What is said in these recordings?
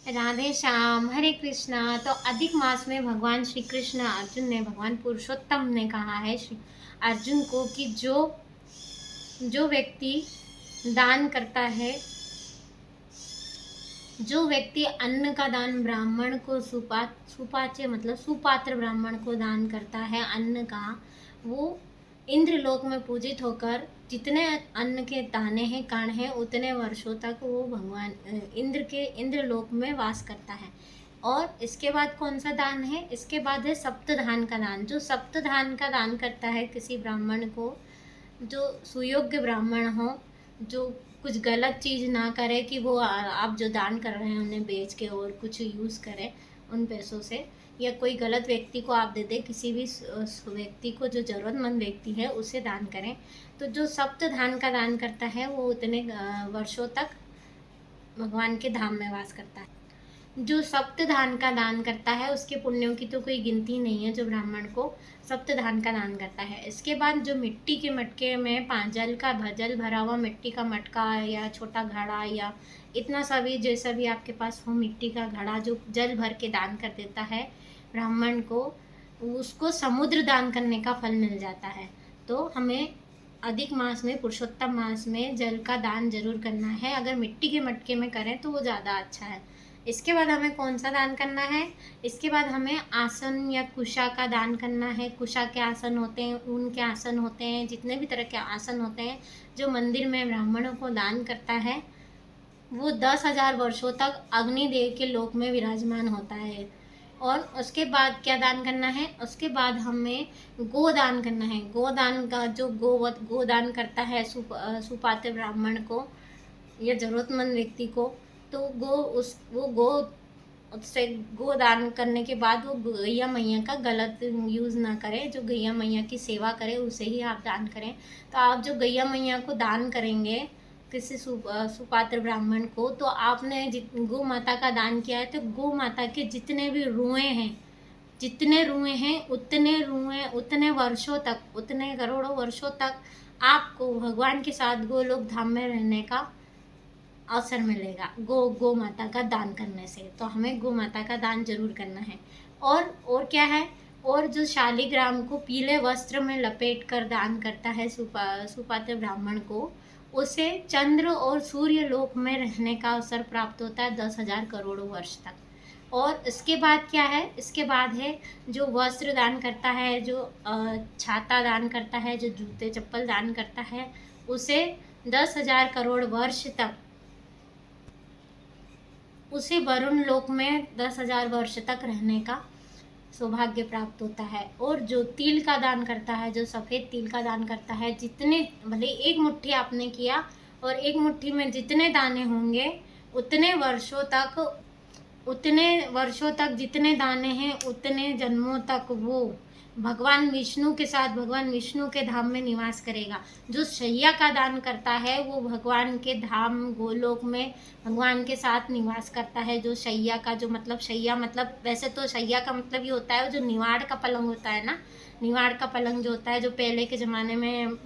राधे श्याम, हरे कृष्णा। तो अधिक मास में भगवान श्री कृष्ण अर्जुन ने, भगवान पुरुषोत्तम ने कहा है श्री अर्जुन को कि जो जो व्यक्ति दान करता है, जो व्यक्ति अन्न का दान ब्राह्मण को सुपाच्य मतलब सुपात्र ब्राह्मण को दान करता है अन्न का, वो इंद्रलोक में पूजित होकर जितने अन्न के दाने हैं, कण हैं, उतने वर्षों तक वो भगवान इंद्रलोक में वास करता है। और इसके बाद कौन सा दान है? इसके बाद है सप्तधान का दान। जो सप्तधान का दान करता है किसी ब्राह्मण को, जो सुयोग्य ब्राह्मण हो, जो कुछ गलत चीज़ ना करे कि वो आप जो दान कर रहे हैं उन्हें बेच के और कुछ यूज़ करें उन पैसों से, या कोई गलत व्यक्ति को आप दे दें, किसी भी व्यक्ति को जो ज़रूरतमंद व्यक्ति है उसे दान करें। तो जो सप्त दान का दान करता है वो उतने वर्षों तक भगवान के धाम में वास करता है। जो सप्तधान का दान करता है उसके पुण्यों की तो कोई गिनती नहीं है, जो ब्राह्मण को सप्तधान का दान करता है। इसके बाद जो मिट्टी के मटके में जल भरा हुआ मिट्टी का मटका या छोटा घड़ा या इतना सा भी, जैसा भी आपके पास हो मिट्टी का घड़ा, जो जल भर के दान कर देता है ब्राह्मण को, उसको समुद्र दान करने का फल मिल जाता है। तो हमें अधिक मास में, पुरुषोत्तम मास में जल का दान जरूर करना है। अगर मिट्टी के मटके में करें तो वो ज़्यादा अच्छा है। इसके बाद हमें कौन सा दान करना है? इसके बाद हमें आसन या कुशा का दान करना है। कुशा के आसन होते हैं, ऊन के आसन होते हैं, जितने भी तरह के आसन होते हैं जो मंदिर में ब्राह्मणों को दान करता है, वो 10,000 वर्षों तक अग्निदेव के लोक में विराजमान होता है। और उसके बाद क्या दान करना है? उसके बाद हमें गोदान करना है। गोदान का जो गोदान करता है सुपात्र ब्राह्मण को या ज़रूरतमंद व्यक्ति को, तो वो उससे गोदान करने के बाद वो गैया मैया का गलत यूज़ ना करें। जो गैया मैया की सेवा करे उसे ही आप दान करें। तो आप जो गैया मैया को दान करेंगे किसी सुपात्र ब्राह्मण को, तो आपने गौ माता का दान किया है, तो गौ माता के जितने भी रुएं हैं उतने वर्षों तक, उतने करोड़ों वर्षों तक आपको भगवान के साथ गोलोक धाम में रहने का अवसर मिलेगा गौ माता का दान करने से। तो हमें गौ माता का दान जरूर करना है। और क्या है? और जो शालिग्राम को पीले वस्त्र में लपेट कर दान करता है सुपात्र ब्राह्मण को, उसे चंद्र और सूर्य लोक में रहने का अवसर प्राप्त होता है 10,000 करोड़ों वर्ष तक। और इसके बाद क्या है? इसके बाद है जो वस्त्र दान करता है, जो छाता दान करता है, जो जूते चप्पल दान करता है, उसे 10,000 करोड़ वर्ष तक, उसे वरुण लोक में 10,000 वर्ष तक रहने का सौभाग्य प्राप्त होता है। और जो तिल का दान करता है, जो सफ़ेद तिल का दान करता है, जितने भले एक मुट्ठी आपने किया और एक मुट्ठी में जितने दाने होंगे उतने वर्षों तक जितने दाने हैं उतने जन्मों तक वो भगवान विष्णु के साथ, भगवान विष्णु के धाम में निवास करेगा। जो शैया का दान करता है वो भगवान के धाम गोलोक में भगवान के साथ निवास करता है। जो शैया का, जो मतलब शैया मतलब, वैसे तो शैया का मतलब ये होता है जो निवाड़ का पलंग होता है ना, निवाड़ का पलंग जो होता है, जो पहले के ज़माने में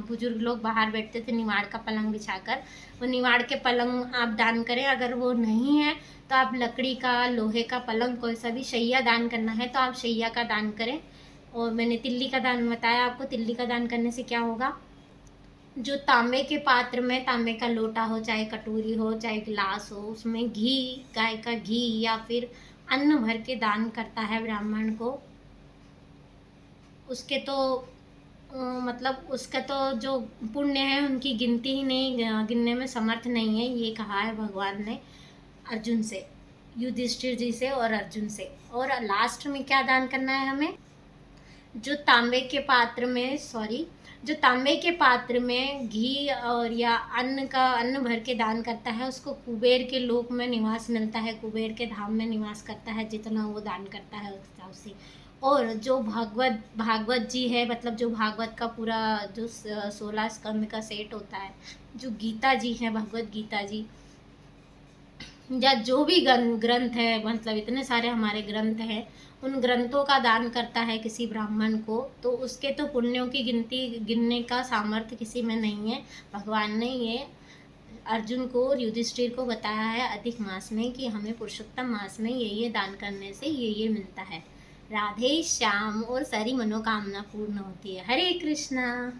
बुजुर्ग लोग बाहर बैठते थे निवाड़ का पलंग बिछाकर, वो निवाड़ के पलंग आप दान करें। अगर वो नहीं है तो आप लकड़ी का, लोहे का पलंग, कोई सा भी शैया दान करना है तो आप शैया का दान करें। और मैंने तिल्ली का दान बताया आपको। तिल्ली का दान करने से क्या होगा? जो तांबे के पात्र में, तांबे का लोटा हो, चाहे कटोरी हो, चाहे गिलास हो, उसमें घी, गाय का घी या फिर अन्न भर के दान करता है ब्राह्मण को, उसके तो मतलब उसका तो जो पुण्य है उनकी गिनती ही नहीं, गिनने में समर्थ नहीं है। ये कहा है भगवान ने अर्जुन से, युधिष्ठिर जी से और अर्जुन से। और लास्ट में क्या दान करना है हमें? जो तांबे के पात्र में घी और या अन्न भर के दान करता है, उसको कुबेर के लोक में निवास मिलता है, कुबेर के धाम में निवास करता है। जितना वो दान करता है उस हिसाब से। और जो भागवत जी है, मतलब जो भागवत का पूरा जो 16 स्कंद का सेट होता है, जो गीता जी है, भगवत गीता जी, या जो भी ग्रंथ है, मतलब इतने सारे हमारे ग्रंथ हैं, उन ग्रंथों का दान करता है किसी ब्राह्मण को, तो उसके तो पुण्यों की गिनने का सामर्थ्य किसी में नहीं है। भगवान ने ये अर्जुन को और युधिष्ठिर को बताया है अधिक मास में कि हमें पुरुषोत्तम मास में ये दान करने से ये मिलता है। राधे श्याम, और सारी मनोकामना पूर्ण होती है। हरे कृष्णा।